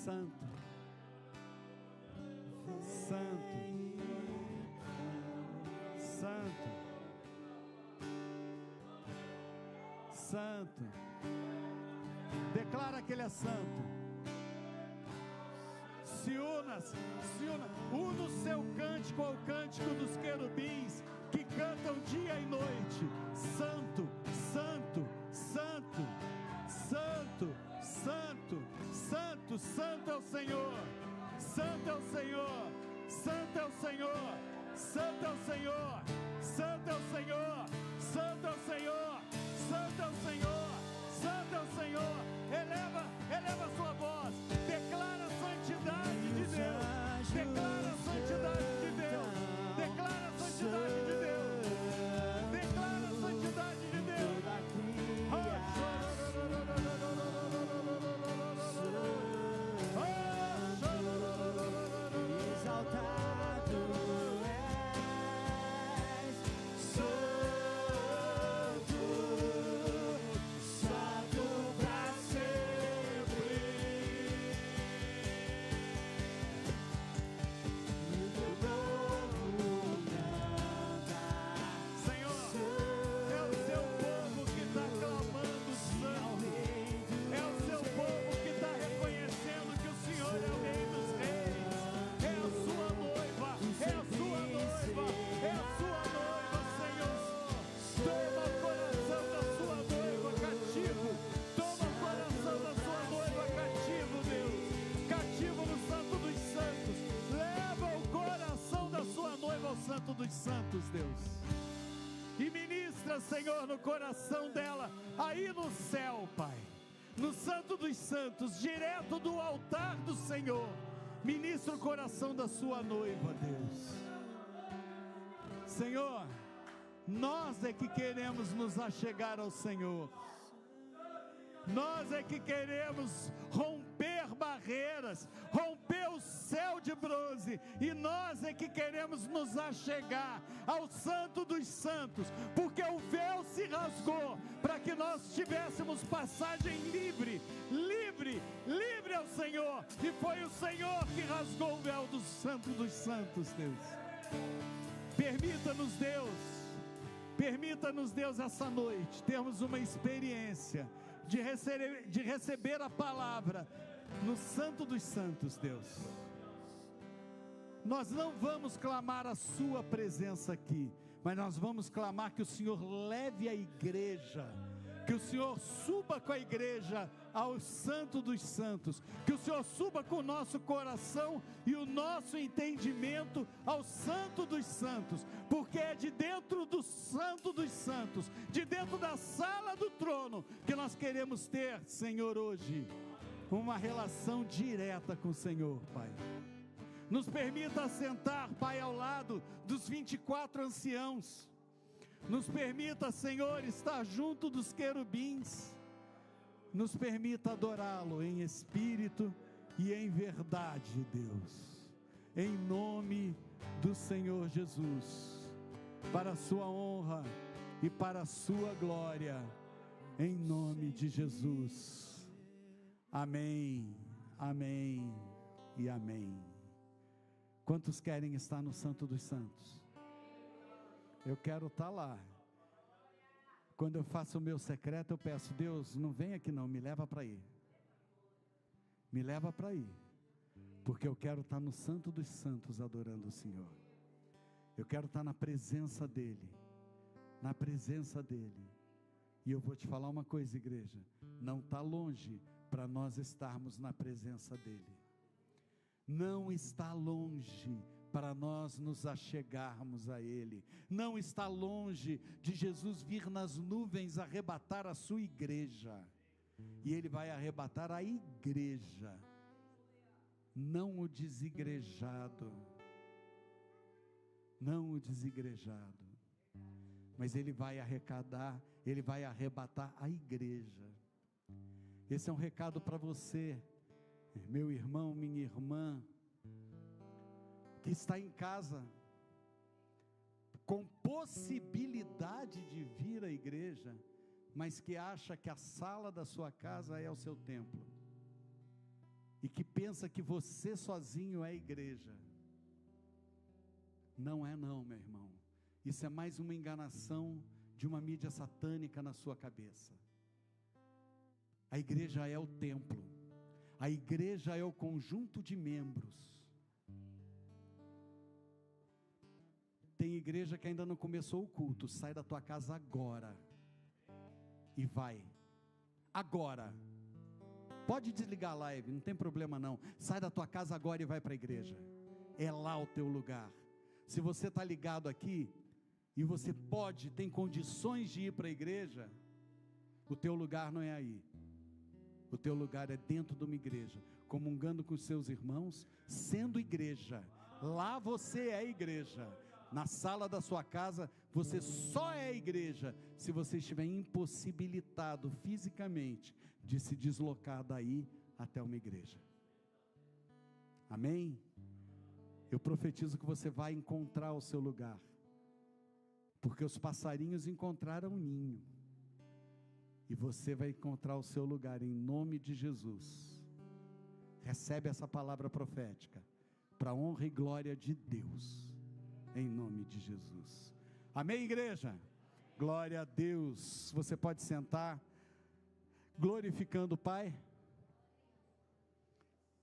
Santo, Santo, Santo, Santo. Declara que Ele é santo. Se una o seu cântico ao cântico dos querubins que cantam dia e noite. Santo, santo, santo, santo, santo, santo, santo é o Senhor, santo é o Senhor, santo é o Senhor, santo é o Senhor, santo é o Senhor, santo é o Senhor, santo é o Senhor, santo é o Senhor. Eleva a sua voz, declara a santidade de Deus, declara a santidade de Deus, declara a santidade de Deus, declara a santidade de Deus. Exaltado és, santo, santo pra sempre. Meu povo canta, Senhor, é o seu povo que está clamando santo, é o seu povo que está reconhecendo que o Senhor é o Rei dos Reis, é a sua noiva, é a sua noiva, é a sua noiva, Senhor. Toma o coração da sua noiva cativo, toma o coração da sua noiva cativo, Deus, cativo no Santo dos Santos. Leva o coração da sua noiva ao Santo dos Santos, Deus, e ministra, Senhor, no coração dela, aí no céu, Pai, no Santo dos Santos, direto do altar do Senhor. Ministra o coração da sua noiva, Deus. Senhor, nós é que queremos nos achegar ao Senhor, nós é que queremos romper barreiras, romper o céu de bronze, e nós é que queremos nos achegar ao Santo dos Santos, porque o véu se rasgou, para que nós tivéssemos passagem livre, livre, livre ao Senhor, e foi o Senhor que rasgou o véu do Santo dos Santos, Deus. Permita-nos, Deus, essa noite, termos uma experiência de receber a palavra no Santo dos Santos, Deus. Nós não vamos clamar a sua presença aqui, mas nós vamos clamar que o Senhor leve a igreja, que o Senhor suba com a igreja ao Santo dos Santos, que o Senhor suba com o nosso coração e o nosso entendimento ao Santo dos Santos, porque é de dentro do Santo dos Santos, de dentro da sala do trono, que nós queremos ter, Senhor, hoje, uma relação direta com o Senhor, Pai. Nos permita sentar, Pai, ao lado dos 24 anciãos. Nos permita, Senhor, estar junto dos querubins. Nos permita adorá-lo em espírito e em verdade, Deus. Em nome do Senhor Jesus, para a sua honra e para a sua glória, em nome de Jesus. Amém, amém e amém. Quantos querem estar no Santo dos Santos? Eu quero estar lá. Quando eu faço o meu secreto, eu peço: Deus, não vem aqui não, me leva para ir. Me leva para ir, porque eu quero estar no Santo dos Santos adorando o Senhor. Eu quero estar na presença dEle, na presença dEle. E eu vou te falar uma coisa, igreja, não está longe para nós estarmos na presença dEle. Não está longe para nós nos achegarmos a Ele. Não está longe de Jesus vir nas nuvens arrebatar a sua igreja. E Ele vai arrebatar a igreja, não o desigrejado, não o desigrejado, mas Ele vai arrecadar, Ele vai arrebatar a igreja. Esse é um recado para você, meu irmão, minha irmã, que está em casa, com possibilidade de vir à igreja, mas que acha que a sala da sua casa é o seu templo, e que pensa que você sozinho é igreja. Não é não, meu irmão. Isso é mais uma enganação de uma mídia satânica na sua cabeça. A igreja é o templo. A igreja é o conjunto de membros. Tem igreja que ainda não começou o culto. Sai da tua casa agora e vai. Agora. Pode desligar a live, não tem problema não. Sai da tua casa agora e vai para a igreja. É lá o teu lugar. Se você está ligado aqui, e você pode, tem condições de ir para a igreja, o teu lugar não é aí. O teu lugar é dentro de uma igreja, comungando com os seus irmãos, sendo igreja. Lá você é igreja. Na sala da sua casa, você só é igreja se você estiver impossibilitado fisicamente de se deslocar daí até uma igreja. Amém? Eu profetizo que você vai encontrar o seu lugar, porque os passarinhos encontraram um ninho, e você vai encontrar o seu lugar em nome de Jesus. Recebe essa palavra profética, para a honra e glória de Deus, em nome de Jesus. Amém, igreja? Glória a Deus. Você pode sentar, glorificando o Pai.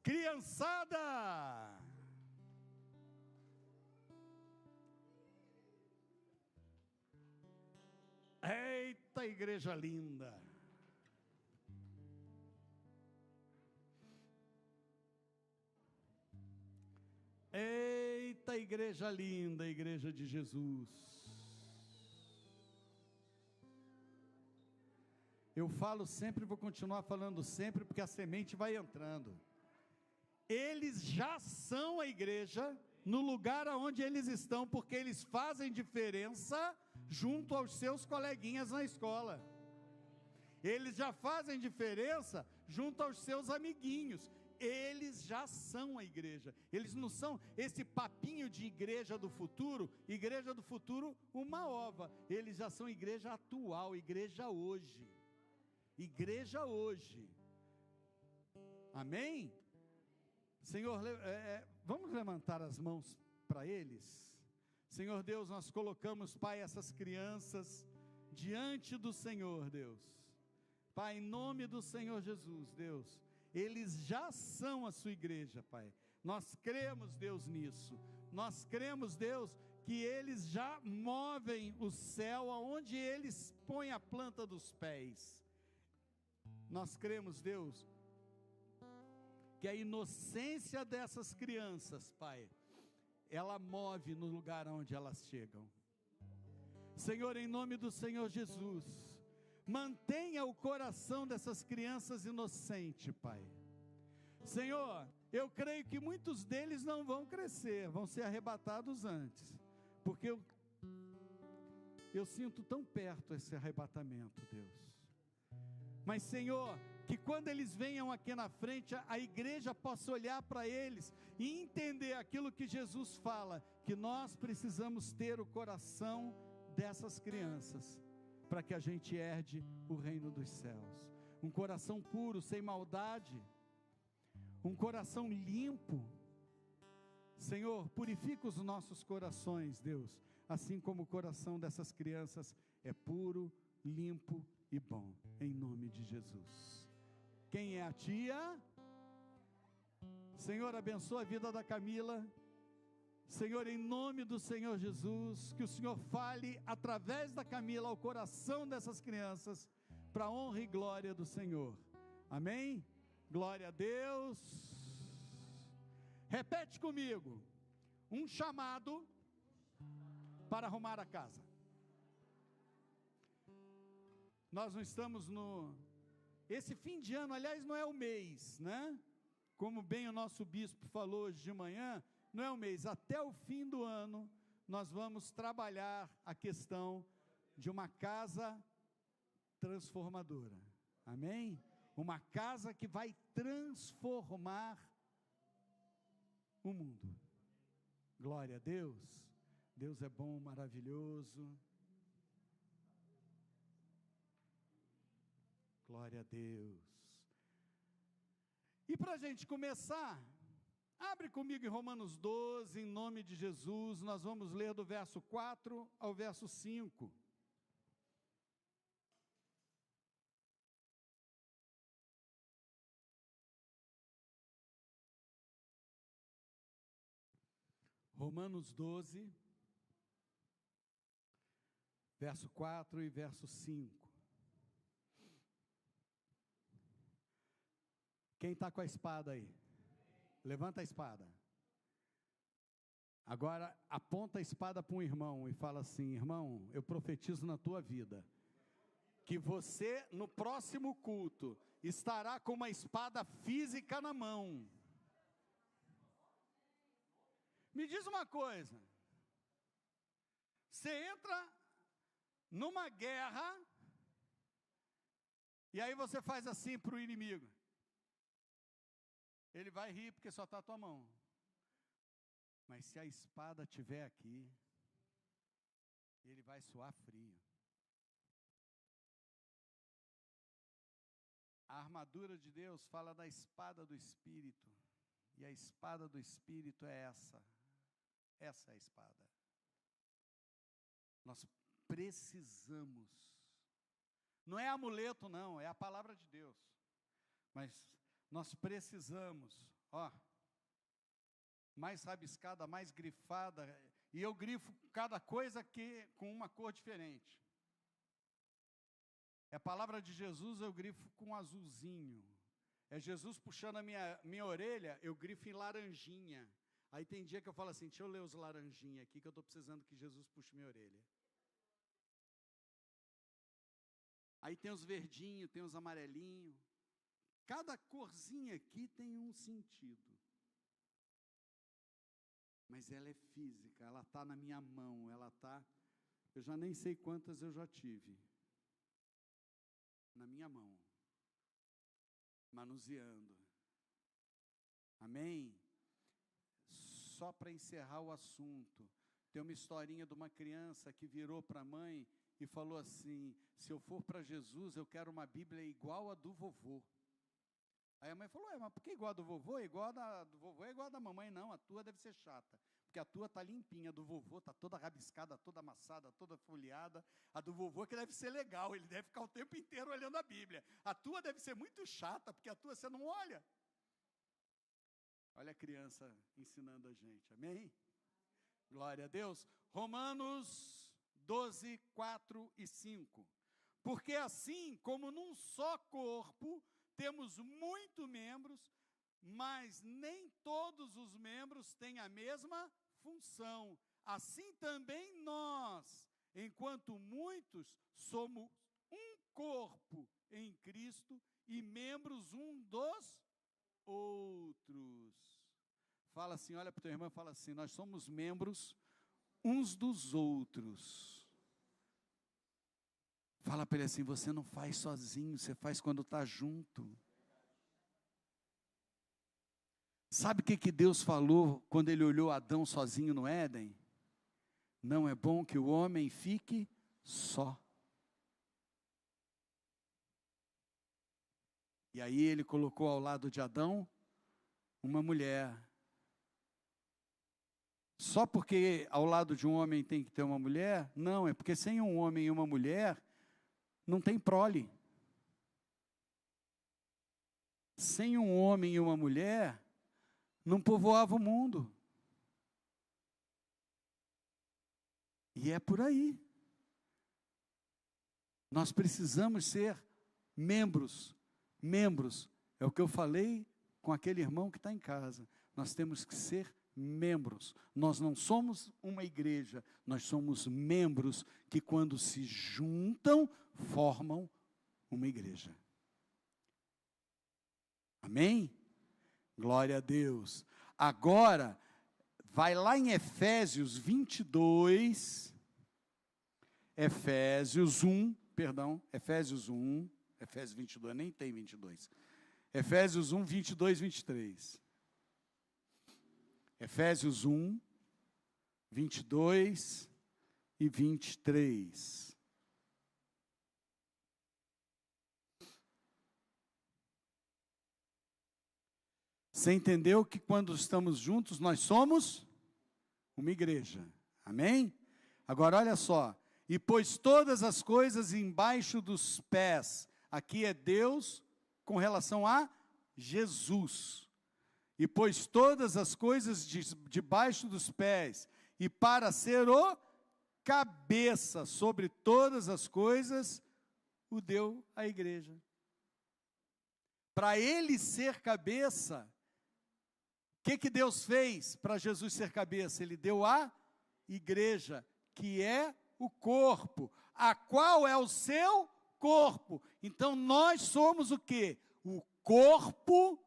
Criançada, eita igreja linda, eita igreja linda, igreja de Jesus. Eu falo sempre, vou continuar falando sempre, porque a semente vai entrando. Eles já são a igreja, no lugar aonde eles estão, porque eles fazem diferença junto aos seus coleguinhas na escola. Eles já fazem diferença junto aos seus amiguinhos. Eles já são a igreja. Eles não são esse papinho de igreja do futuro uma ova. Eles já são igreja atual, igreja hoje. Igreja hoje. Amém? Senhor, vamos levantar as mãos para eles. Senhor Deus, nós colocamos, Pai, essas crianças diante do Senhor, Deus. Pai, em nome do Senhor Jesus, Deus, eles já são a sua igreja, Pai. Nós cremos, Deus, nisso. Nós cremos, Deus, que eles já movem o céu aonde eles põem a planta dos pés. Nós cremos, Deus, que a inocência dessas crianças, Pai, ela move no lugar onde elas chegam. Senhor, em nome do Senhor Jesus, mantenha o coração dessas crianças inocente, Pai. Senhor, eu creio que muitos deles não vão crescer, vão ser arrebatados antes, porque eu sinto tão perto esse arrebatamento, Deus. Mas, Senhor, que quando eles venham aqui na frente, a igreja possa olhar para eles e entender aquilo que Jesus fala, que nós precisamos ter o coração dessas crianças, para que a gente herde o reino dos céus. Um coração puro, sem maldade, um coração limpo. Senhor, purifica os nossos corações, Deus, assim como o coração dessas crianças é puro, limpo e bom, em nome de Jesus. Quem é a tia? Senhor, abençoa a vida da Camila. Senhor, em nome do Senhor Jesus, que o Senhor fale através da Camila ao coração dessas crianças, para a honra e glória do Senhor. Amém? Glória a Deus. Repete comigo: um chamado para arrumar a casa. Nós não estamos esse fim de ano, aliás, não é o mês, né? Como bem o nosso bispo falou hoje de manhã, não é o mês, até o fim do ano, nós vamos trabalhar a questão de uma casa transformadora, amém? Uma casa que vai transformar o mundo. Glória a Deus. Deus é bom, maravilhoso. Glória a Deus. E para a gente começar, abre comigo em Romanos 12, em nome de Jesus, nós vamos ler do verso 4 ao verso 5. Romanos 12, verso 4 e verso 5. Quem está com a espada aí? Levanta a espada. Agora aponta a espada para um irmão e fala assim: irmão, eu profetizo na tua vida, que você no próximo culto estará com uma espada física na mão. Me diz uma coisa, você entra numa guerra, e aí você faz assim para o inimigo, ele vai rir porque só está a tua mão, mas se a espada estiver aqui, ele vai suar frio. A armadura de Deus fala da espada do Espírito, e a espada do Espírito é essa é a espada. Nós precisamos, não é amuleto não, é a palavra de Deus, mas nós precisamos, mais rabiscada, mais grifada, e eu grifo cada coisa com uma cor diferente. É a palavra de Jesus, eu grifo com azulzinho. É Jesus puxando a minha orelha, eu grifo em laranjinha. Aí tem dia que eu falo assim, deixa eu ler os laranjinha aqui, que eu estou precisando que Jesus puxe minha orelha. Aí tem os verdinhos, tem os amarelinhos. Cada corzinha aqui tem um sentido. Mas ela é física, ela está na minha mão, eu já nem sei quantas eu já tive. Na minha mão. Manuseando. Amém? Só para encerrar o assunto, tem uma historinha de uma criança que virou para a mãe e falou assim: se eu for para Jesus, eu quero uma Bíblia igual a do vovô. Aí a mãe falou: mas por que igual a do vovô? Igual a do vovô é igual a da mamãe. Não, a tua deve ser chata, porque a tua está limpinha, a do vovô está toda rabiscada, toda amassada, toda folheada. A do vovô que deve ser legal, ele deve ficar o tempo inteiro olhando a Bíblia. A tua deve ser muito chata, porque a tua você não olha. Olha a criança ensinando a gente, amém? Glória a Deus. Romanos 12, 4 e 5. Porque assim como num só corpo temos muitos membros, mas nem todos os membros têm a mesma função. Assim também nós, enquanto muitos, somos um corpo em Cristo e membros um dos outros. Fala assim, olha para o teu irmão e fala assim: nós somos membros uns dos outros. Fala para ele assim: você não faz sozinho, você faz quando está junto. Sabe o que Deus falou quando ele olhou Adão sozinho no Éden? Não é bom que o homem fique só. E aí ele colocou ao lado de Adão uma mulher. Só porque ao lado de um homem tem que ter uma mulher? Não, é porque sem um homem e uma mulher não tem prole. Sem um homem e uma mulher não povoava o mundo. E é por aí. Nós precisamos ser membros. Membros. É o que eu falei com aquele irmão que está em casa. Nós temos que ser membros. Nós não somos uma igreja. Nós somos membros que, quando se juntam, formam uma igreja. Amém? Glória a Deus. Agora, vai lá em Efésios 22, Efésios 1, Efésios 22, nem tem 22. Efésios 1, 22, 23. Efésios 1, 22 e 23. Você entendeu que quando estamos juntos, nós somos uma igreja. Amém? Agora olha só. E pôs todas as coisas embaixo dos pés. Aqui é Deus com relação a Jesus. E pôs todas as coisas debaixo dos pés. E para ser o cabeça sobre todas as coisas, o deu à igreja. Para ele ser cabeça, o que Deus fez para Jesus ser cabeça? Ele deu a igreja, que é o corpo, a qual é o seu corpo. Então nós somos o quê? O corpo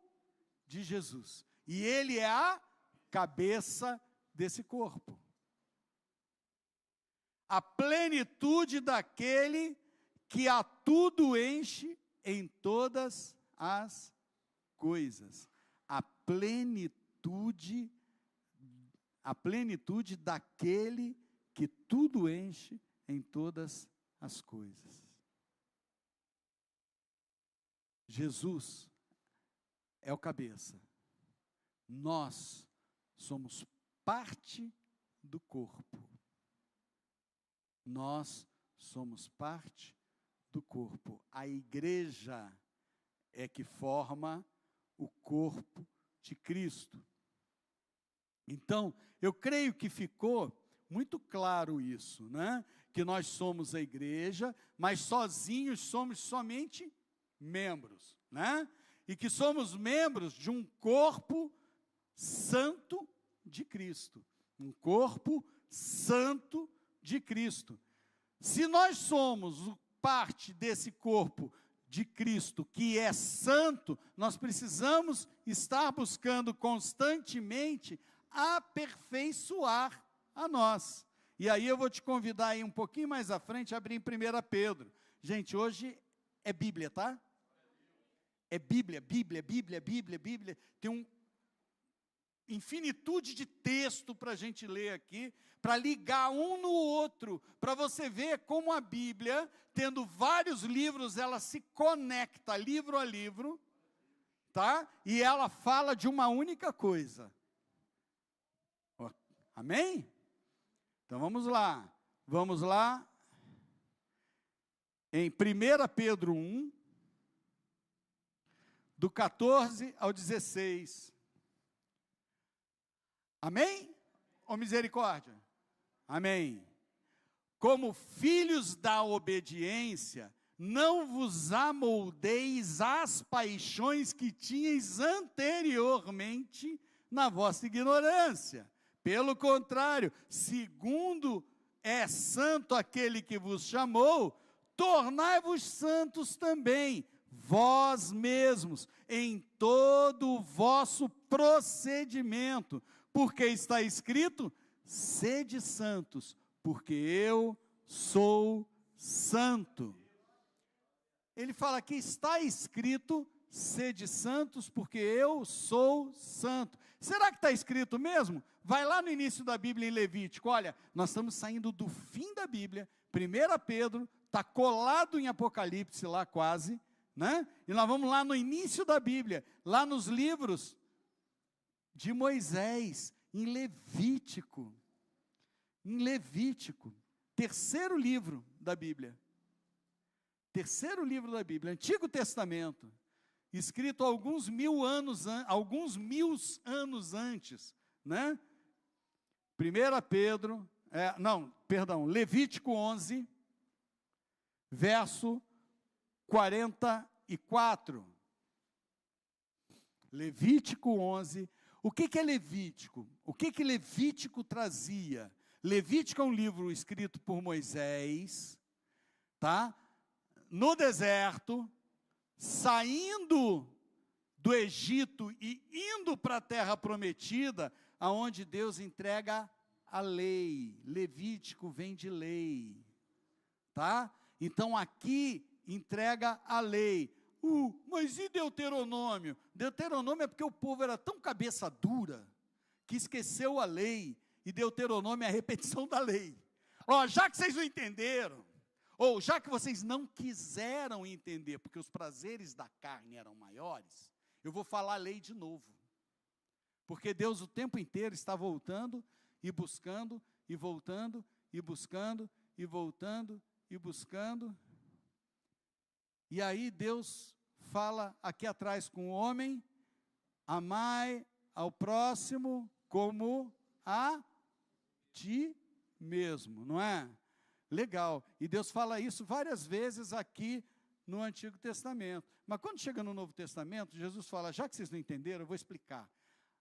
de Jesus. E ele é a cabeça desse corpo. A plenitude daquele que a tudo enche em todas as coisas. A plenitude daquele que tudo enche em todas as coisas. Jesus é o cabeça. Nós somos parte do corpo. Nós somos parte do corpo. A igreja é que forma o corpo de Cristo. Então, eu creio que ficou muito claro isso, né? Que nós somos a igreja, mas sozinhos somos somente membros, né? E que somos membros de um corpo santo de Cristo. Um corpo santo de Cristo. Se nós somos parte desse corpo de Cristo, que é santo, nós precisamos estar buscando constantemente aperfeiçoar a nós. E aí eu vou te convidar aí um pouquinho mais à frente, a abrir em 1 Pedro. Gente, hoje é Bíblia, tá? É Bíblia. Tem uma infinitude de texto para a gente ler aqui, para ligar um no outro, para você ver como a Bíblia, tendo vários livros, ela se conecta livro a livro, tá? E ela fala de uma única coisa. Amém? Então vamos lá, em 1 Pedro 1, do 14 ao 16, amém? Ou misericórdia? Amém. Como filhos da obediência, não vos amoldeis às paixões que tinhais anteriormente na vossa ignorância. Pelo contrário, segundo é santo aquele que vos chamou, tornai-vos santos também, vós mesmos, em todo o vosso procedimento, porque está escrito, sede santos, porque eu sou santo. Ele fala que está escrito, sede santos, porque eu sou santo. Será que está escrito mesmo? Vai lá no início da Bíblia em Levítico, olha, nós estamos saindo do fim da Bíblia, 1 Pedro, está colado em Apocalipse lá quase, né? E nós vamos lá no início da Bíblia, lá nos livros de Moisés, em Levítico, terceiro livro da Bíblia, Antigo Testamento, escrito alguns mil anos antes, né? Levítico 11, verso 44. Levítico 11. O que é Levítico? O que Levítico trazia? Levítico é um livro escrito por Moisés, tá? No deserto, saindo do Egito e indo para a terra prometida, aonde Deus entrega a lei. Levítico vem de lei, tá? Então aqui entrega a lei. Mas e Deuteronômio? Deuteronômio é porque o povo era tão cabeça dura, que esqueceu a lei, e Deuteronômio é a repetição da lei. Já que vocês não entenderam, ou já que vocês não quiseram entender, porque os prazeres da carne eram maiores, eu vou falar a lei de novo. Porque Deus o tempo inteiro está voltando e buscando, e voltando, e buscando, e voltando, e buscando. E aí Deus fala aqui atrás com o homem: amai ao próximo como a ti mesmo, não é? Legal. E Deus fala isso várias vezes aqui no Antigo Testamento. Mas quando chega no Novo Testamento, Jesus fala: já que vocês não entenderam, eu vou explicar.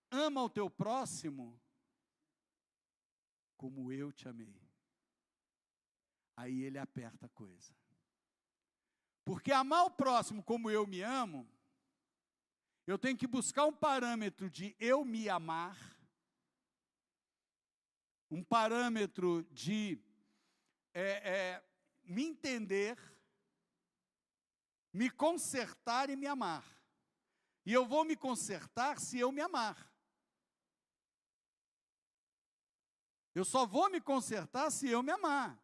Ama o teu próximo como eu te amei. Aí ele aperta a coisa. Porque amar o próximo como eu me amo, eu tenho que buscar um parâmetro de eu me amar, um parâmetro de me entender, me consertar e me amar. E eu vou me consertar se eu me amar. Eu só vou me consertar se eu me amar.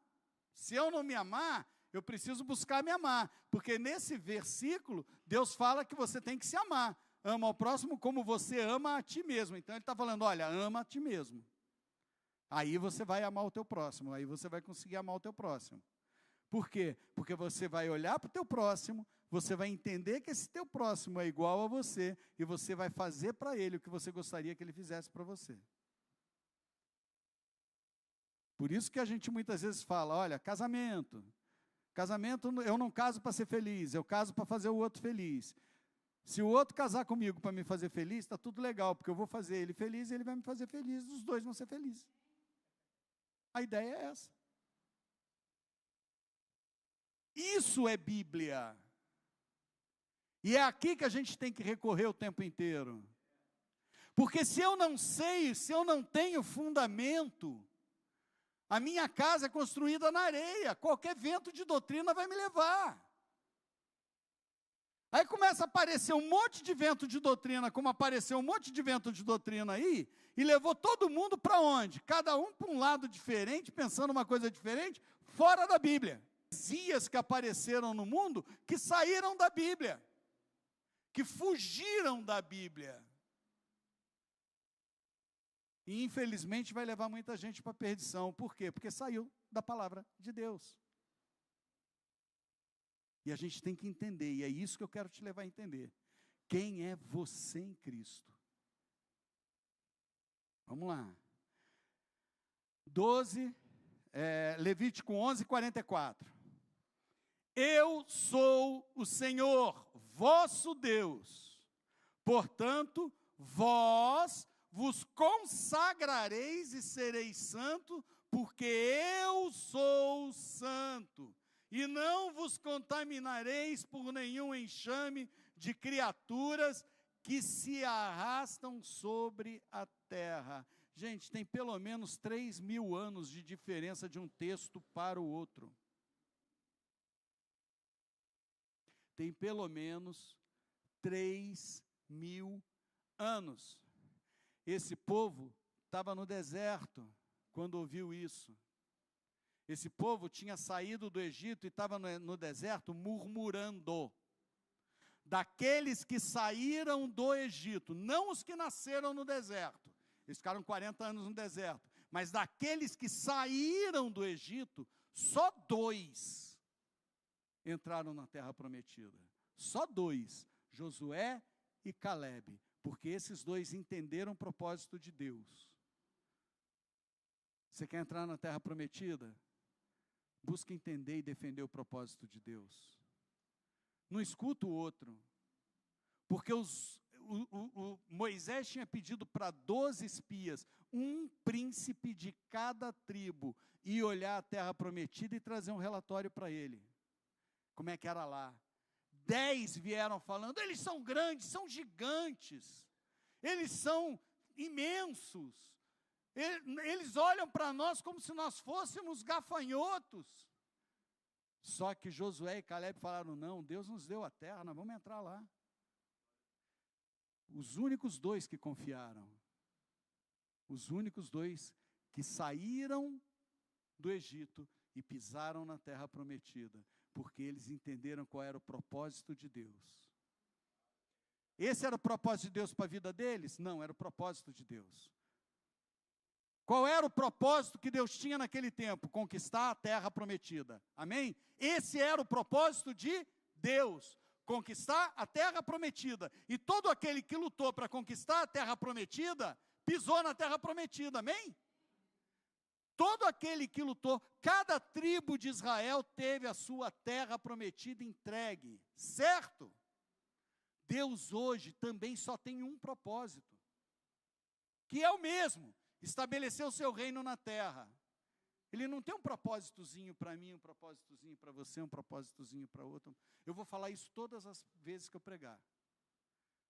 Se eu não me amar, eu preciso buscar me amar. Porque nesse versículo, Deus fala que você tem que se amar. Ama ao próximo como você ama a ti mesmo. Então ele está falando: olha, ama a ti mesmo. Aí você vai amar o teu próximo. Aí você vai conseguir amar o teu próximo. Por quê? Porque você vai olhar para o teu próximo, você vai entender que esse teu próximo é igual a você, e você vai fazer para ele o que você gostaria que ele fizesse para você. Por isso que a gente muitas vezes fala: olha, casamento eu não caso para ser feliz, eu caso para fazer o outro feliz. Se o outro casar comigo para me fazer feliz, está tudo legal, porque eu vou fazer ele feliz e ele vai me fazer feliz, os dois vão ser felizes. A ideia é essa. Isso é Bíblia. E é aqui que a gente tem que recorrer o tempo inteiro. Porque se eu não sei, se eu não tenho fundamento, a minha casa é construída na areia, qualquer vento de doutrina vai me levar. Aí começa a aparecer um monte de vento de doutrina, como apareceu um monte de vento de doutrina aí, e levou todo mundo para onde? Cada um para um lado diferente, pensando uma coisa diferente, fora da Bíblia. Heresias que apareceram no mundo, que saíram da Bíblia, que fugiram da Bíblia. E infelizmente vai levar muita gente para a perdição. Por quê? Porque saiu da palavra de Deus. E a gente tem que entender, e é isso que eu quero te levar a entender. Quem é você em Cristo? Vamos lá. Levítico 11:44. Eu sou o Senhor, vosso Deus. Portanto, vós vos consagrareis e sereis santo, porque eu sou santo. E não vos contaminareis por nenhum enxame de criaturas que se arrastam sobre a terra. Gente, tem pelo menos 3.000 anos de diferença de um texto para o outro. Tem pelo menos 3.000 anos. Esse povo estava no deserto quando ouviu isso. Esse povo tinha saído do Egito e estava no deserto murmurando. Daqueles que saíram do Egito, não os que nasceram no deserto. Eles ficaram 40 anos no deserto. Mas daqueles que saíram do Egito, só 2 entraram na terra prometida. Só 2, Josué e Calebe. Porque esses 2 entenderam o propósito de Deus. Você quer entrar na terra prometida? Busque entender e defender o propósito de Deus. Não escuta o outro. Porque Moisés tinha pedido para 12 espias, um príncipe de cada tribo, ir olhar a terra prometida e trazer um relatório para ele. Como é que era lá? 10 vieram falando: eles são grandes, são gigantes, eles são imensos, eles olham para nós como se nós fôssemos gafanhotos. Só que Josué e Calebe falaram: não, Deus nos deu a terra, nós vamos entrar lá. Os únicos 2 que confiaram, os únicos 2 que saíram do Egito e pisaram na terra prometida, porque eles entenderam qual era o propósito de Deus. Esse era o propósito de Deus para a vida deles? Não, era o propósito de Deus. Qual era o propósito que Deus tinha naquele tempo? Conquistar a terra prometida. Amém? Esse era o propósito de Deus. Conquistar a terra prometida. E todo aquele que lutou para conquistar a terra prometida, pisou na terra prometida. Amém? Todo aquele que lutou, cada tribo de Israel teve a sua terra prometida entregue. Certo? Deus hoje também só tem um propósito, que é o mesmo, estabelecer o seu reino na terra. Ele não tem um propósitozinho para mim, um propósitozinho para você, um propósitozinho para outro. Eu vou falar isso todas as vezes que eu pregar,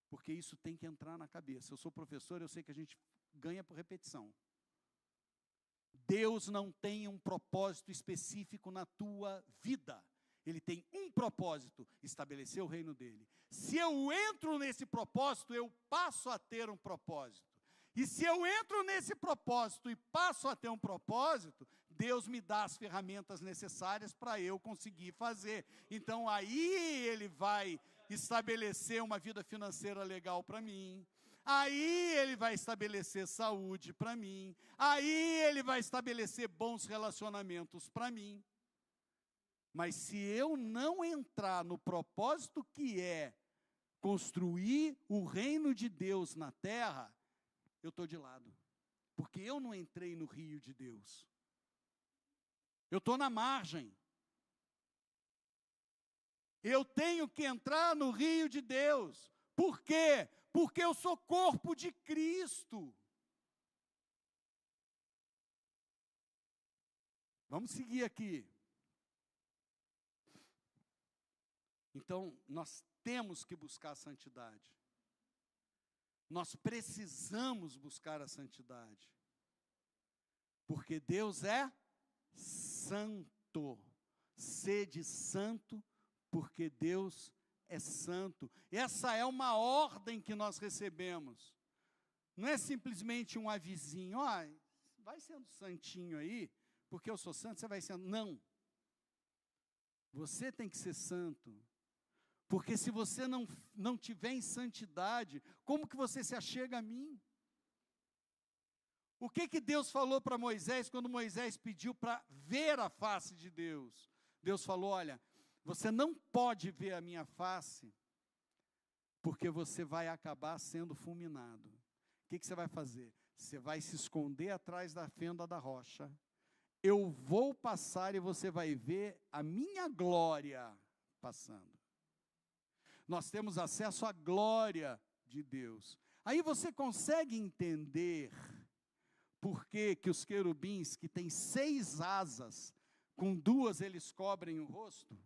porque isso tem que entrar na cabeça. Eu sou professor, eu sei que a gente ganha por repetição. Deus não tem um propósito específico na tua vida. Ele tem um propósito, estabelecer o reino dele. Se eu entro nesse propósito, eu passo a ter um propósito. E se eu entro nesse propósito e passo a ter um propósito, Deus me dá as ferramentas necessárias para eu conseguir fazer. Então aí Ele vai estabelecer uma vida financeira legal para mim. Aí Ele vai estabelecer saúde para mim. Aí Ele vai estabelecer bons relacionamentos para mim. Mas se eu não entrar no propósito que é construir o reino de Deus na terra, eu estou de lado. Porque eu não entrei no rio de Deus. Eu estou na margem. Eu tenho que entrar no rio de Deus. Por quê? Porque eu sou corpo de Cristo. Vamos seguir aqui. Então, nós temos que buscar a santidade. Nós precisamos buscar a santidade. Porque Deus é santo. Sede santo, porque Deus é santo. Essa é uma ordem que nós recebemos. Não é simplesmente um avisinho, ó, vai sendo santinho aí, porque eu sou santo, você vai sendo. Não. Você tem que ser santo. Porque se você não tiver em santidade, como que você se achega a mim? O que Deus falou para Moisés, quando Moisés pediu para ver a face de Deus? Deus falou, olha, você não pode ver a minha face, porque você vai acabar sendo fulminado. O que você vai fazer? Você vai se esconder atrás da fenda da rocha. Eu vou passar e você vai ver a minha glória passando. Nós temos acesso à glória de Deus. Aí você consegue entender por que os querubins, que têm 6 asas, com 2 eles cobrem o rosto?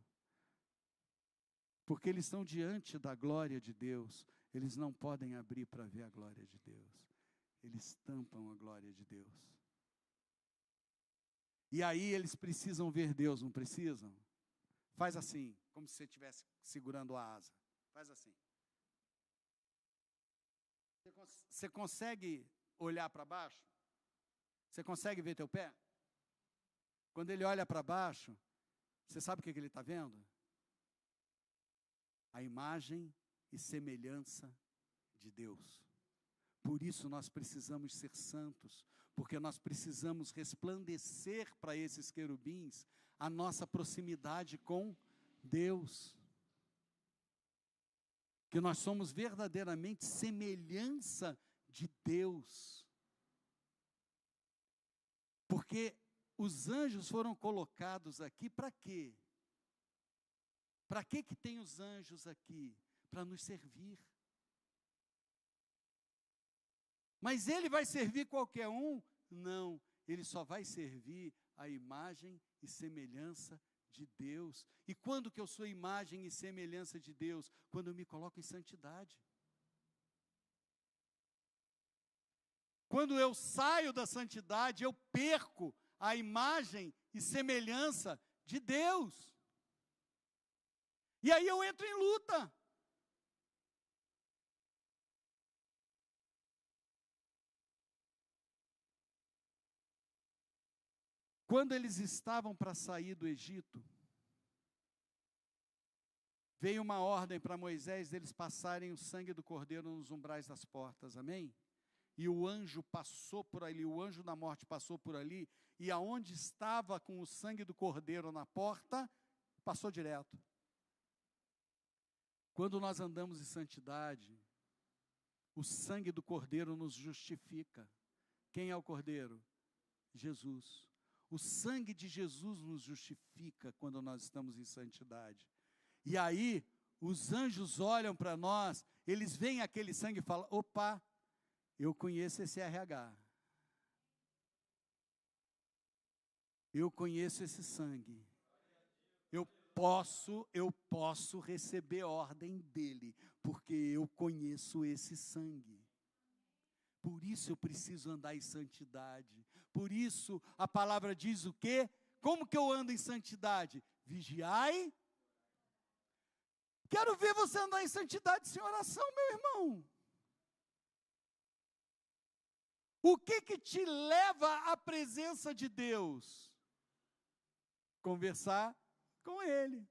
Porque eles estão diante da glória de Deus. Eles não podem abrir para ver a glória de Deus. Eles tampam a glória de Deus. E aí eles precisam ver Deus, não precisam? Faz assim, como se você estivesse segurando a asa. Faz assim. Você consegue olhar para baixo? Você consegue ver teu pé? Quando ele olha para baixo, você sabe o que ele está vendo? A imagem e semelhança de Deus. Por isso nós precisamos ser santos, porque nós precisamos resplandecer para esses querubins a nossa proximidade com Deus. Que nós somos verdadeiramente semelhança de Deus. Porque os anjos foram colocados aqui para quê? Para que tem os anjos aqui? Para nos servir. Mas ele vai servir qualquer um? Não, ele só vai servir a imagem e semelhança de Deus. E quando que eu sou imagem e semelhança de Deus? Quando eu me coloco em santidade. Quando eu saio da santidade, eu perco a imagem e semelhança de Deus. E aí eu entro em luta. Quando eles estavam para sair do Egito, veio uma ordem para Moisés deles passarem o sangue do cordeiro nos umbrais das portas, amém? E o anjo passou por ali, o anjo da morte passou por ali, e aonde estava com o sangue do cordeiro na porta, passou direto. Quando nós andamos em santidade, o sangue do cordeiro nos justifica. Quem é o cordeiro? Jesus. O sangue de Jesus nos justifica quando nós estamos em santidade. E aí, os anjos olham para nós, eles veem aquele sangue e falam, opa, eu conheço esse RH. Eu conheço esse sangue. Eu posso receber ordem dele, porque eu conheço esse sangue. Por isso eu preciso andar em santidade. Por isso a palavra diz o quê? Como que eu ando em santidade? Vigiai. Quero ver você andar em santidade sem oração, meu irmão. O que que te leva à presença de Deus? Conversar com Ele.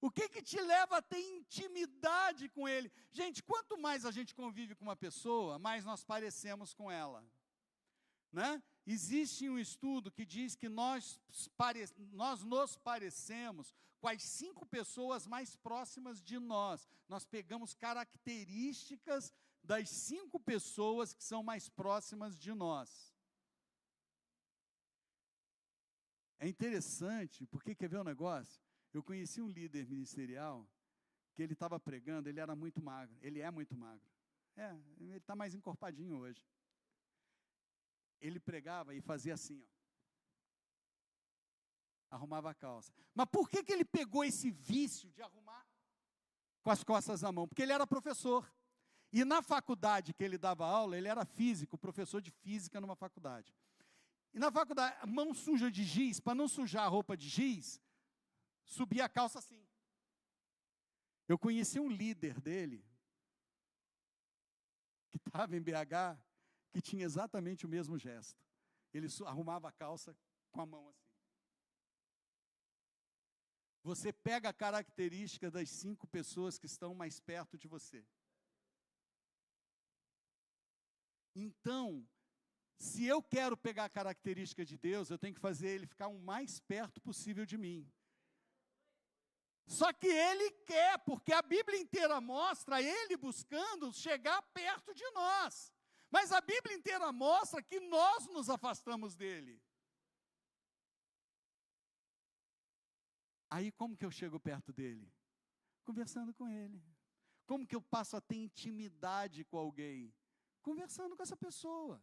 O que que te leva a ter intimidade com Ele? Gente, quanto mais a gente convive com uma pessoa, mais nós parecemos com ela, né? Existe um estudo que diz que nós nos parecemos com as 5 pessoas mais próximas de nós. Nós pegamos características das 5 pessoas que são mais próximas de nós. É interessante, porque quer ver um negócio? Eu conheci um líder ministerial, que ele estava pregando, ele era muito magro, ele é muito magro. Ele está mais encorpadinho hoje. Ele pregava e fazia assim, ó. Arrumava a calça. Mas por que que ele pegou esse vício de arrumar com as costas na mão? Porque ele era professor. E na faculdade que ele dava aula, ele era físico, professor de física numa faculdade. E na faculdade, mão suja de giz, para não sujar a roupa de giz, subia a calça assim. Eu conheci um líder dele, que estava em BH, que tinha exatamente o mesmo gesto. Ele arrumava a calça com a mão assim. Você pega a característica das 5 pessoas que estão mais perto de você. Então, se eu quero pegar a característica de Deus, eu tenho que fazer ele ficar o mais perto possível de mim. Só que ele quer, porque a Bíblia inteira mostra ele buscando chegar perto de nós. Mas a Bíblia inteira mostra que nós nos afastamos dele. Aí como que eu chego perto dele? Conversando com ele. Como que eu passo a ter intimidade com alguém? Conversando com essa pessoa.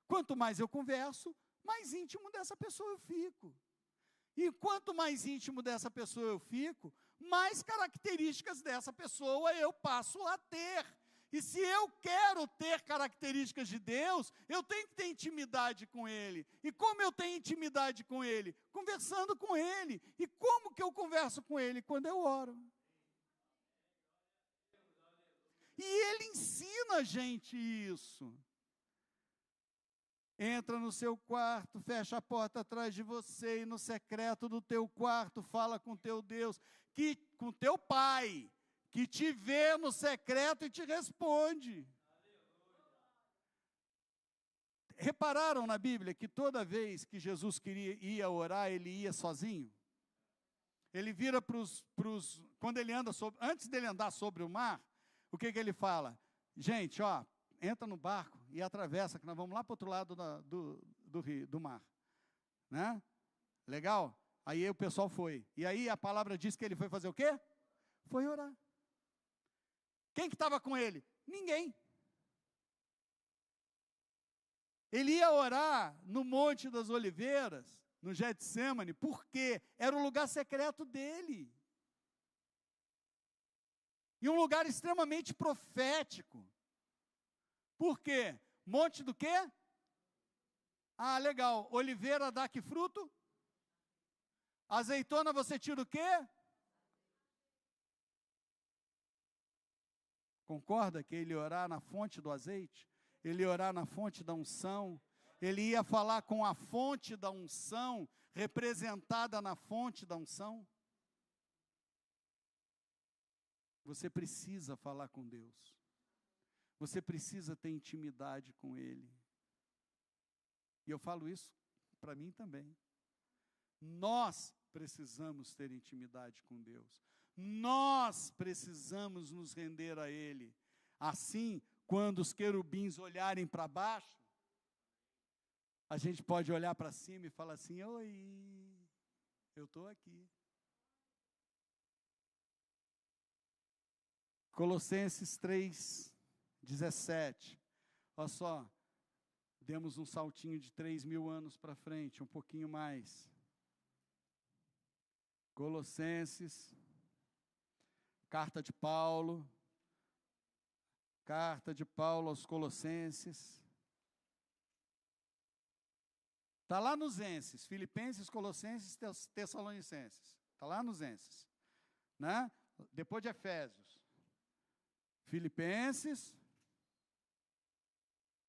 Quanto mais eu converso, mais íntimo dessa pessoa eu fico. E quanto mais íntimo dessa pessoa eu fico, mais características dessa pessoa eu passo a ter. E se eu quero ter características de Deus, eu tenho que ter intimidade com Ele. E como eu tenho intimidade com Ele? Conversando com Ele. E como que eu converso com Ele? Quando eu oro. E Ele ensina a gente isso. Entra no seu quarto, fecha a porta atrás de você, e no secreto do teu quarto, fala com teu Deus, com teu Pai, que te vê no secreto e te responde. Repararam na Bíblia que toda vez que Jesus ia orar, ele ia sozinho? Ele vira quando ele anda antes dele andar sobre o mar, o que ele fala? Gente, ó, entra no barco e atravessa, que nós vamos lá para o outro lado do mar. Né? Legal? Aí o pessoal foi. E aí a palavra diz que ele foi fazer o quê? Foi orar. Quem que estava com ele? Ninguém. Ele ia orar no Monte das Oliveiras, no Getsêmani, porque era o lugar secreto dele. E um lugar extremamente profético. Por quê? Monte do quê? Ah, legal. Oliveira dá que fruto? Azeitona você tira o quê? Concorda que ele ia orar na fonte do azeite? Ele ia orar na fonte da unção? Ele ia falar com a fonte da unção, representada na fonte da unção? Você precisa falar com Deus. Você precisa ter intimidade com Ele. E eu falo isso para mim também. Nós precisamos ter intimidade com Deus. Nós precisamos nos render a Ele. Assim, quando os querubins olharem para baixo, a gente pode olhar para cima e falar assim: oi, eu estou aqui. Colossenses 3:17. Olha só, demos um saltinho de 3.000 anos para frente, um pouquinho mais. Colossenses, carta de Paulo aos Colossenses. Está lá nos Enses, Filipenses, Colossenses, Tessalonicenses. Está lá nos Enses, né? Depois de Efésios. Filipenses,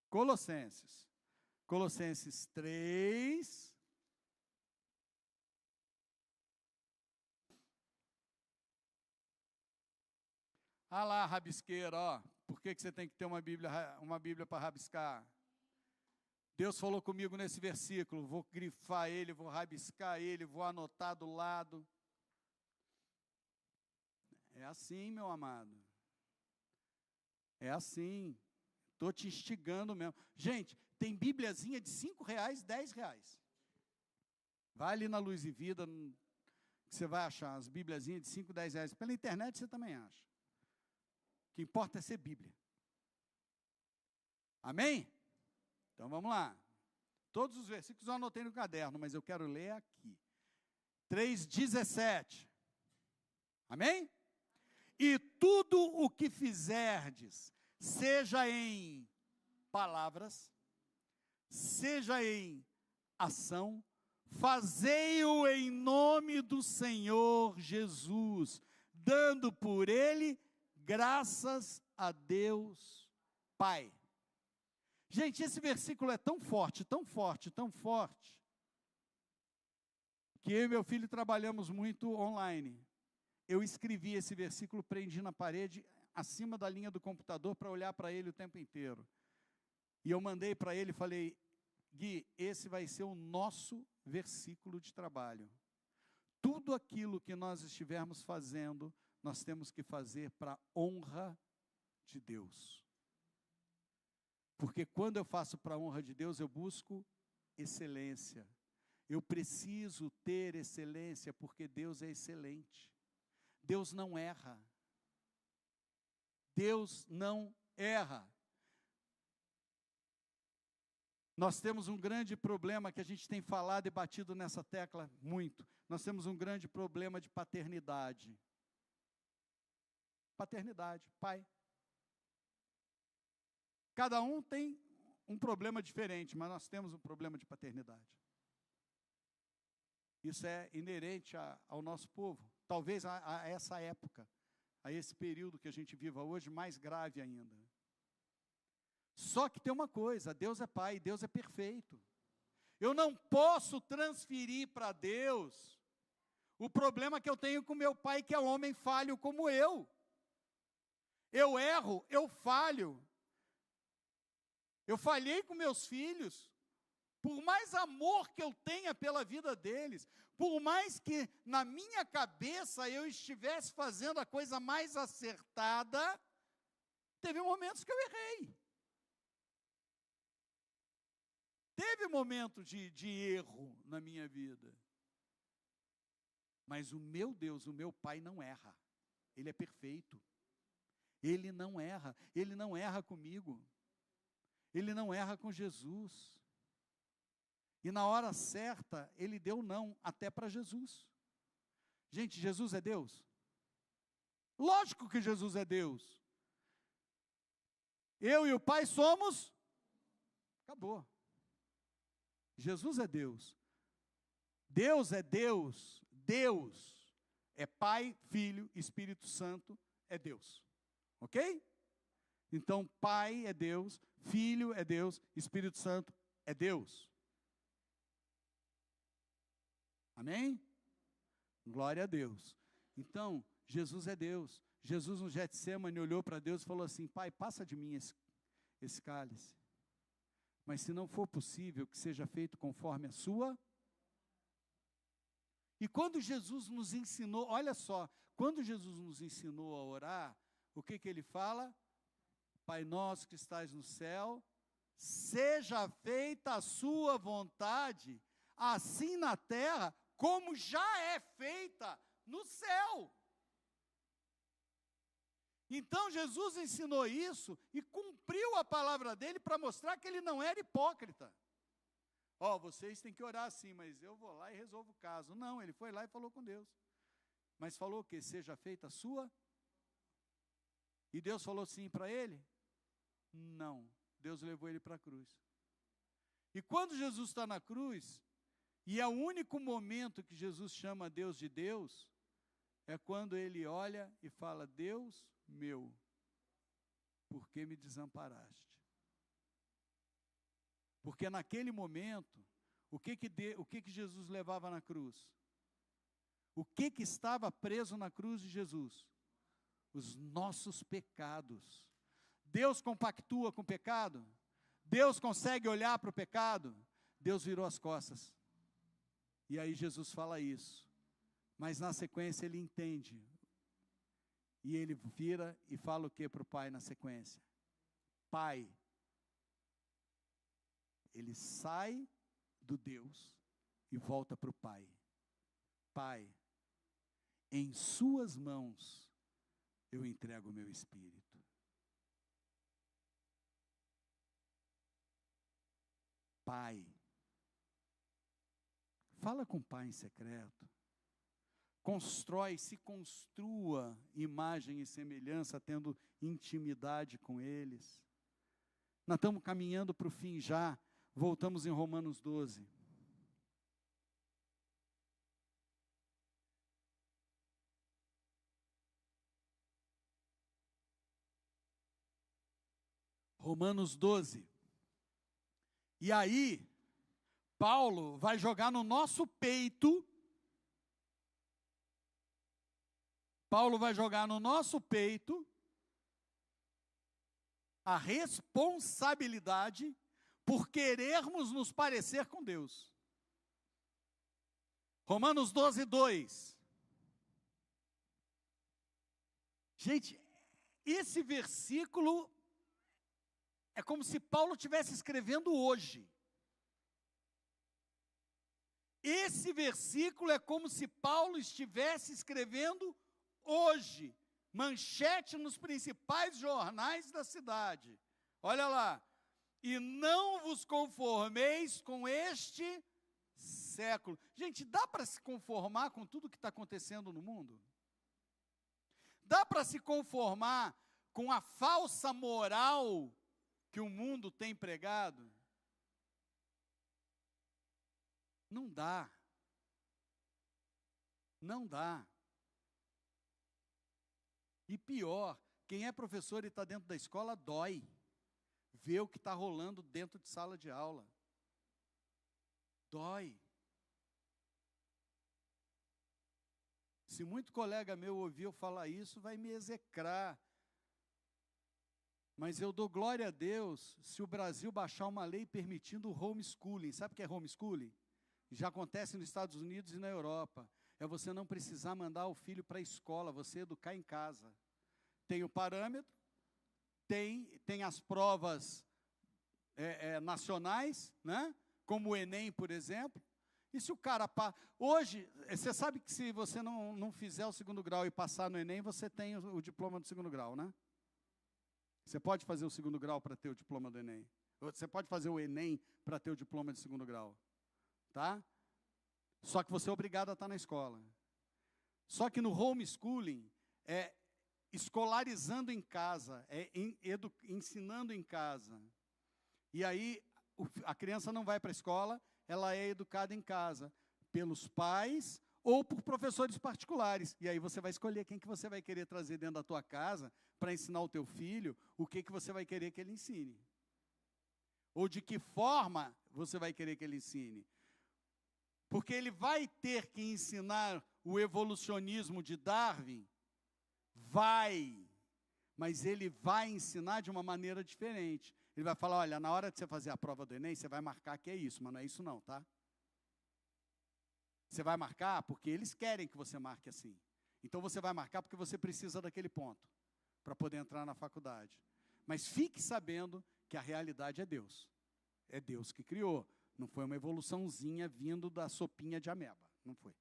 Colossenses. Colossenses 3. Ah lá, rabisqueira, ó. Por que você tem que ter uma Bíblia para rabiscar? Deus falou comigo nesse versículo, vou grifar ele, vou rabiscar ele, vou anotar do lado. É assim, meu amado. É assim. Estou te instigando mesmo. Gente, tem bíbliazinha de R$5, R$10. Vai ali na Luz e Vida, que você vai achar as bíbliazinhas de R$5, R$10. Pela internet você também acha. O que importa é ser Bíblia. Amém? Então vamos lá. Todos os versículos eu anotei no caderno, mas eu quero ler aqui. 3:17. Amém? E tudo o que fizerdes, seja em palavras, seja em ação, fazei-o em nome do Senhor Jesus, dando por ele graças a Deus Pai. Gente, esse versículo é tão forte, tão forte, tão forte, que eu e meu filho trabalhamos muito online. Eu escrevi esse versículo, prendi na parede, acima da linha do computador, para olhar para ele o tempo inteiro. E eu mandei para ele e falei: Gui, esse vai ser o nosso versículo de trabalho. Tudo aquilo que nós estivermos fazendo, nós temos que fazer para a honra de Deus. Porque quando eu faço para a honra de Deus, eu busco excelência. Eu preciso ter excelência, porque Deus é excelente. Deus não erra. Deus não erra. Nós temos um grande problema que a gente tem falado e batido nessa tecla muito. Nós temos um grande problema de paternidade. Paternidade, pai. Cada um tem um problema diferente, mas nós temos um problema de paternidade. Isso é inerente ao nosso povo. Talvez a essa época, a esse período que a gente viva hoje, mais grave ainda. Só que tem uma coisa: Deus é Pai, Deus é perfeito. Eu não posso transferir para Deus o problema que eu tenho com meu pai, que é homem falho como eu. Eu erro, eu falho. Eu falhei com meus filhos. Por mais amor que eu tenha pela vida deles, por mais que na minha cabeça eu estivesse fazendo a coisa mais acertada, teve momentos que eu errei. Teve momento de erro na minha vida. Mas o meu Deus, o meu Pai não erra. Ele é perfeito. Ele não erra. Ele não erra comigo. Ele não erra com Jesus. E na hora certa, ele deu não até para Jesus. Gente, Jesus é Deus? Lógico que Jesus é Deus. Eu e o Pai somos? Acabou. Jesus é Deus. Deus é Deus. Deus é Pai, Filho, Espírito Santo é Deus. Ok? Então, Pai é Deus, Filho é Deus, Espírito Santo é Deus. Amém? Glória a Deus. Então, Jesus é Deus. Jesus no Getsemane olhou para Deus e falou assim: Pai, passa de mim esse cálice, mas se não for possível, que seja feito conforme a sua. E quando Jesus nos ensinou, olha só, quando Jesus nos ensinou a orar, o que ele fala? Pai nosso que estás no céu, seja feita a sua vontade, assim na terra, como já é feita no céu. Então Jesus ensinou isso e cumpriu a palavra dele para mostrar que ele não era hipócrita. Ó, vocês têm que orar assim, mas eu vou lá e resolvo o caso. Não, ele foi lá e falou com Deus. Mas falou que seja feita a sua. E Deus falou sim para ele? Não. Deus levou ele para a cruz. E quando Jesus está na cruz, e é o único momento que Jesus chama Deus de Deus, é quando ele olha e fala: Deus meu, por que me desamparaste? Porque naquele momento, o que Jesus levava na cruz? O que estava preso na cruz de Jesus? Os nossos pecados. Deus compactua com o pecado? Deus consegue olhar para o pecado? Deus virou as costas. E aí Jesus fala isso. Mas na sequência ele entende. E ele vira e fala o que para o Pai na sequência? Pai. Ele sai do Deus e volta para o Pai. Pai, em suas mãos eu entrego o meu espírito. Pai, fala com o Pai em secreto. Se construa imagem e semelhança, tendo intimidade com eles. Nós estamos caminhando para o fim já. Voltamos em Romanos 12. Romanos 12. E aí, Paulo vai jogar no nosso peito. Paulo vai jogar no nosso peito a responsabilidade por querermos nos parecer com Deus. Romanos 12, 2. Gente, esse versículo é como se Paulo estivesse escrevendo hoje. Esse versículo é como se Paulo estivesse escrevendo hoje. Manchete nos principais jornais da cidade. Olha lá. E não vos conformeis com este século. Gente, dá para se conformar com tudo que está acontecendo no mundo? Dá para se conformar com a falsa moral que o mundo tem pregado? Não dá. Não dá. E pior, quem é professor e está dentro da escola dói ver o que está rolando dentro de sala de aula. Dói. Se muito colega meu ouvir eu falar isso, vai me execrar. Mas eu dou glória a Deus se o Brasil baixar uma lei permitindo o homeschooling. Sabe o que é homeschooling? Já acontece nos Estados Unidos e na Europa. É você não precisar mandar o filho para a escola, você educar em casa. Tem o parâmetro, tem as provas nacionais, né? Como o Enem, por exemplo. E se o cara... Hoje, você sabe que se você não fizer o segundo grau e passar no Enem, você tem o diploma do segundo grau, né? Você pode fazer o segundo grau para ter o diploma do Enem. Você pode fazer o Enem para ter o diploma de segundo grau. Tá? Só que você é obrigado a estar na escola. Só que no homeschooling, é escolarizando em casa, ensinando em casa. E aí, a criança não vai para a escola, ela é educada em casa, pelos pais ou por professores particulares. E aí você vai escolher quem que você vai querer trazer dentro da tua casa para ensinar o teu filho, o que você vai querer que ele ensine. Ou de que forma você vai querer que ele ensine. Porque ele vai ter que ensinar o evolucionismo de Darwin Vai, mas ele vai ensinar de uma maneira diferente. Ele vai falar, olha, na hora de você fazer a prova do Enem, você vai marcar que é isso, mas não é isso não, tá? Você vai marcar porque eles querem que você marque assim. Então você vai marcar porque você precisa daquele ponto para poder entrar na faculdade. Mas fique sabendo que a realidade é Deus. É Deus que criou. Não foi uma evoluçãozinha vindo da sopinha de ameba. Não foi.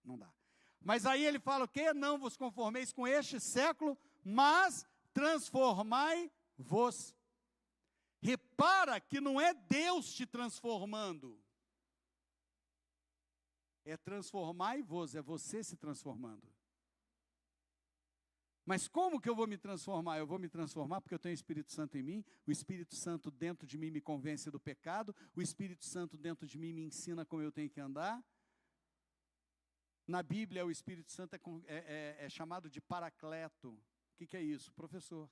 Não dá. Mas aí ele fala o quê? Não vos conformeis com este século, mas transformai-vos. Repara que não é Deus te transformando. É transformai-vos, é você se transformando. Mas como que eu vou me transformar? Eu vou me transformar porque eu tenho o Espírito Santo em mim, o Espírito Santo dentro de mim me convence do pecado, o Espírito Santo dentro de mim me ensina como eu tenho que andar. Na Bíblia, o Espírito Santo é chamado de paracleto. O que é isso? Professor.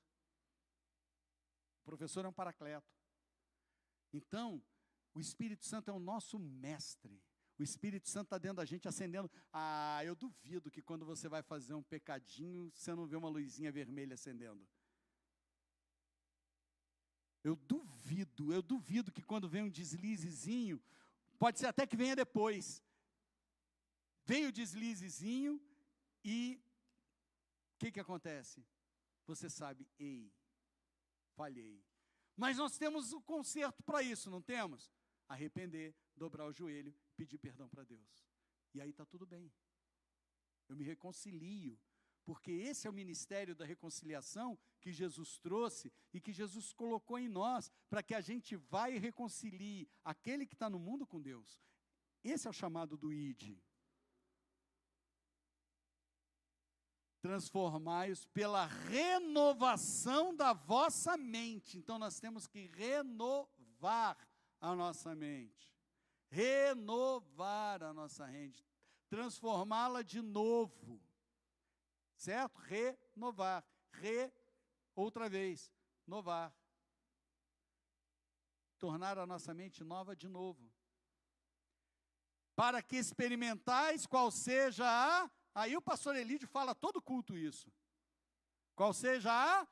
O professor é um paracleto. Então, o Espírito Santo é o nosso mestre. O Espírito Santo está dentro da gente acendendo. Eu duvido que quando você vai fazer um pecadinho, você não vê uma luzinha vermelha acendendo. Eu duvido que quando vem um deslizezinho, pode ser até que venha depois. Veio o deslizezinho e o que acontece? Você sabe, falhei. Mas nós temos o conserto para isso, não temos? Arrepender, dobrar o joelho, pedir perdão para Deus. E aí está tudo bem. Eu me reconcilio, porque esse é o ministério da reconciliação que Jesus trouxe e que Jesus colocou em nós, para que a gente vá e reconcilie aquele que está no mundo com Deus. Esse é o chamado do ID. Transformai-os pela renovação da vossa mente. Então nós temos que renovar a nossa mente. Renovar a nossa mente. Transformá-la de novo. Certo? Renovar. Outra vez. Novar. Tornar a nossa mente nova de novo. Para que experimentais qual seja a... Aí o pastor Elídio fala todo culto isso. Qual seja a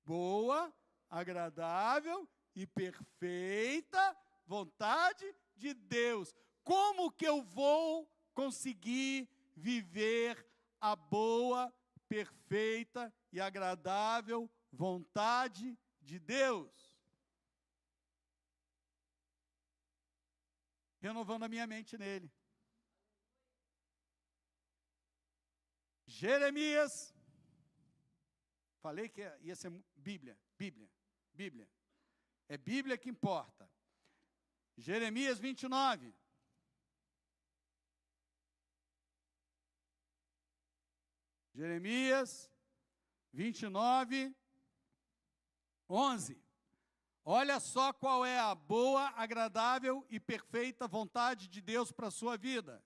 boa, agradável e perfeita vontade de Deus. Como que eu vou conseguir viver a boa, perfeita e agradável vontade de Deus? Renovando a minha mente nele. Jeremias, falei que ia ser Bíblia. É Bíblia que importa. Jeremias 29. Jeremias 29, 11. Olha só qual é a boa, agradável e perfeita vontade de Deus para a sua vida.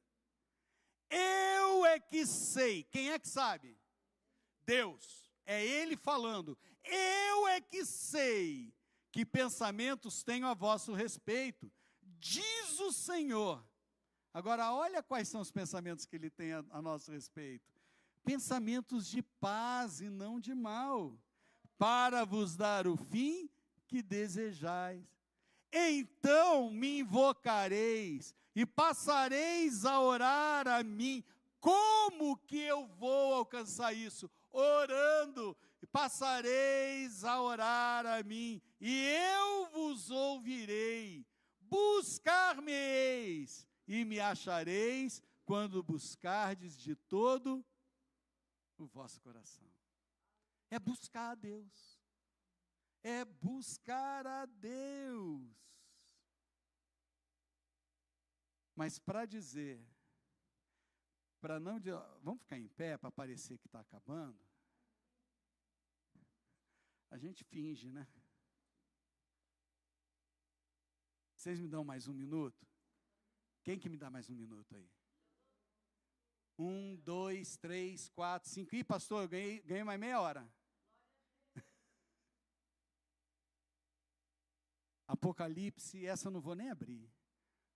Eu é que sei. Quem é que sabe? Deus. É Ele falando. Eu é que sei que pensamentos tenho a vosso respeito, diz o Senhor. Agora, olha quais são os pensamentos que Ele tem a nosso respeito. Pensamentos de paz e não de mal, para vos dar o fim que desejais. Então me invocareis e passareis a orar a mim. Como que eu vou alcançar isso? Orando, e passareis a orar a mim, e eu vos ouvirei. Buscar-me-eis, e me achareis, quando buscardes de todo o vosso coração. É buscar a Deus. É buscar a Deus. Mas para dizer, para não dizer, vamos ficar em pé para parecer que está acabando, a gente finge, né? Vocês me dão mais um minuto? Quem que me dá mais um minuto aí? 1, 2, 3, 4, 5. Ih, pastor, eu ganhei mais meia hora. Apocalipse, essa eu não vou nem abrir.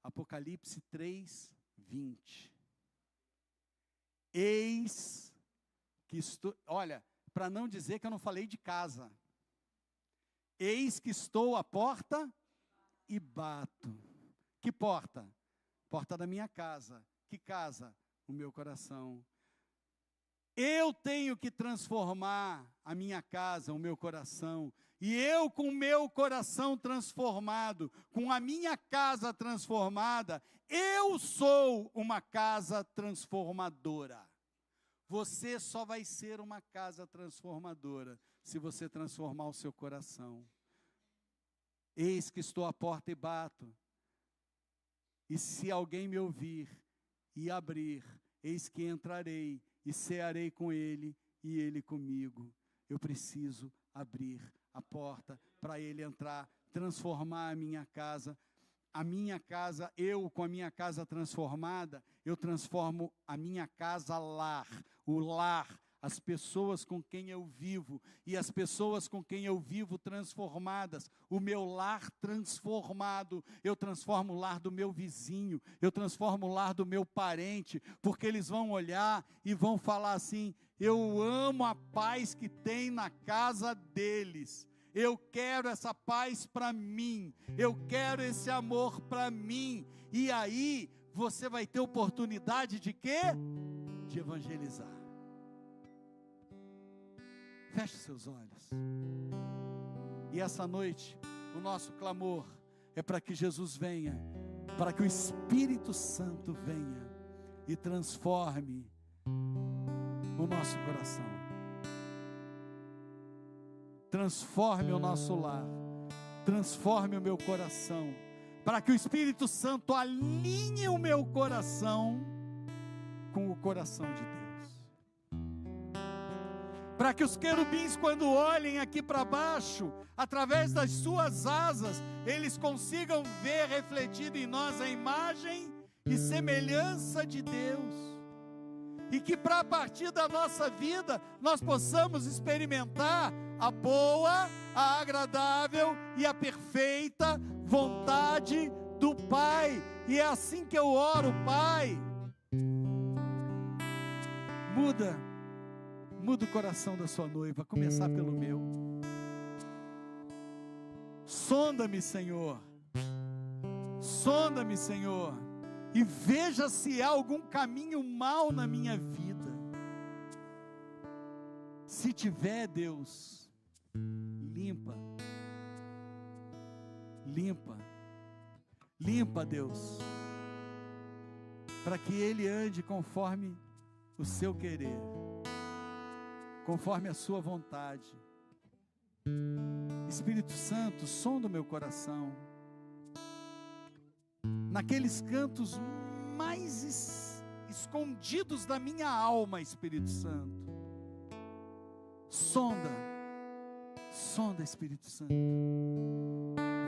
Apocalipse 3, 20. Eis que estou, olha, para não dizer que eu não falei de casa. Eis que estou à porta e bato. Que porta? Porta da minha casa. Que casa? O meu coração. Eu tenho que transformar a minha casa, o meu coração. E eu, com o meu coração transformado, com a minha casa transformada, eu sou uma casa transformadora. Você só vai ser uma casa transformadora se você transformar o seu coração. Eis que estou à porta e bato. E se alguém me ouvir e abrir, eis que entrarei e cearei com ele e ele comigo. Eu preciso abrir a porta para ele entrar, transformar a minha casa. A minha casa, eu com a minha casa transformada, eu transformo a minha casa lar, o lar, as pessoas com quem eu vivo, e as pessoas com quem eu vivo transformadas, o meu lar transformado, eu transformo o lar do meu vizinho, eu transformo o lar do meu parente, porque eles vão olhar e vão falar assim: eu amo a paz que tem na casa deles. Eu quero essa paz para mim, eu quero esse amor para mim. E aí, você vai ter oportunidade de quê? De evangelizar. Feche seus olhos. E essa noite, o nosso clamor é para que Jesus venha, para que o Espírito Santo venha e transforme o nosso coração. Transforme o nosso lar, transforme o meu coração, para que o Espírito Santo alinhe o meu coração com o coração de Deus. Para que os querubins, quando olhem aqui para baixo, através das suas asas, eles consigam ver refletido em nós a imagem e semelhança de Deus. E que para a partir da nossa vida, nós possamos experimentar a boa, a agradável e a perfeita vontade do Pai. E é assim que eu oro: Pai, muda o coração da sua noiva, a começar pelo meu. Sonda-me, Senhor, e veja se há algum caminho mau na minha vida. Se tiver, Deus, limpa, Deus, para que ele ande conforme o seu querer, conforme a sua vontade. Espírito Santo, sonda o meu coração, naqueles cantos mais escondidos da minha alma, Espírito Santo. Sonda, Espírito Santo.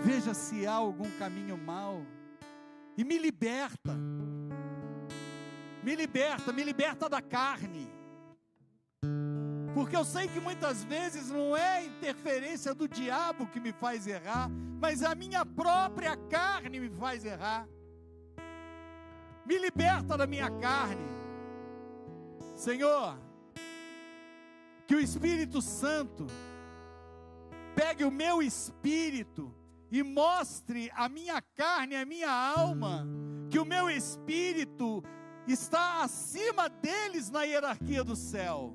Veja se há algum caminho mau e me liberta da carne. Porque eu sei que muitas vezes não é a interferência do diabo que me faz errar, mas a minha própria carne me faz errar. Me liberta da minha carne, Senhor. Que o Espírito Santo pegue o meu espírito e mostre a minha carne, a minha alma, que o meu espírito está acima deles na hierarquia do céu.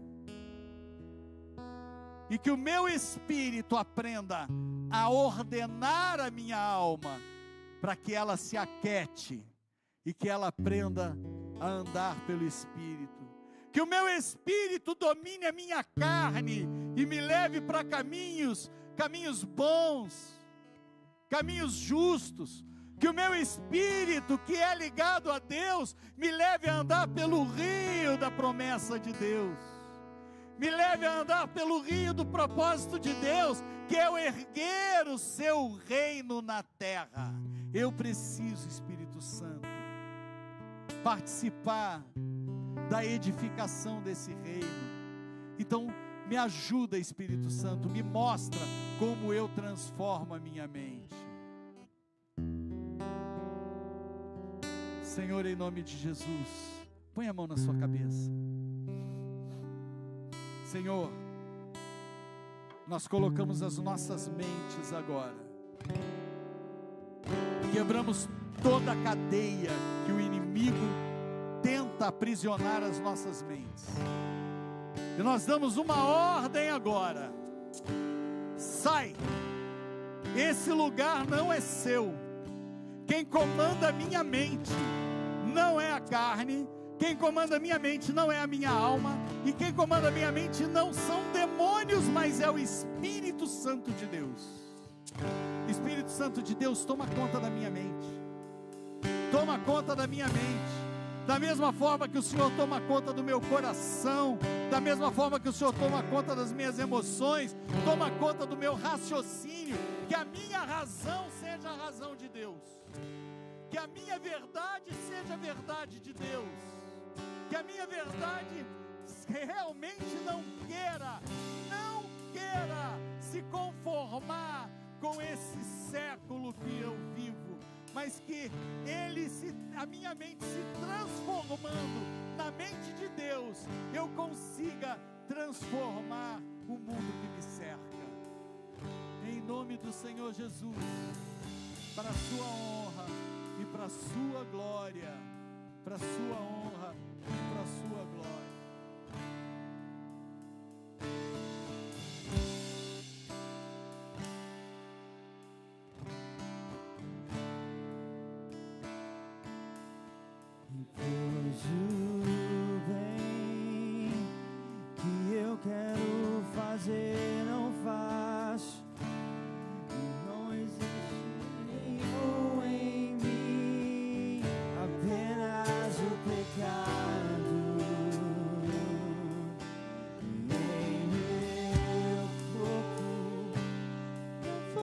E que o meu espírito aprenda a ordenar a minha alma, para que ela se aquete e que ela aprenda a andar pelo Espírito. Que o meu espírito domine a minha carne e me leve para caminhos bons, caminhos justos. Que o meu espírito, que é ligado a Deus, me leve a andar pelo rio da promessa de Deus. Me leve a andar pelo rio do propósito de Deus, que é o erguer o seu reino na terra. Eu preciso, Espírito Santo, participar da edificação desse reino. Então, me ajuda, Espírito Santo, me mostra como eu transformo a minha mente. Senhor, em nome de Jesus, põe a mão na sua cabeça. Senhor, nós colocamos as nossas mentes agora, quebramos toda a cadeia que o inimigo tenta aprisionar as nossas mentes, e nós damos uma ordem agora: sai, esse lugar não é seu. Quem comanda a minha mente não é a carne, quem comanda a minha mente não é a minha alma, e quem comanda a minha mente não são demônios, mas é o Espírito Santo de Deus. Espírito Santo de Deus, toma conta da minha mente, toma conta da minha mente, da mesma forma que o Senhor toma conta do meu coração, da mesma forma que o Senhor toma conta das minhas emoções, toma conta do meu raciocínio, que a minha razão seja a razão de Deus, que a minha verdade seja a verdade de Deus, que a minha verdade realmente não queira se conformar com esse século que eu vivo, mas que a minha mente se transformando na mente de Deus, eu consiga transformar o mundo que me cerca. Em nome do Senhor Jesus, para a sua honra e para a sua glória, para a sua honra e para a sua glória.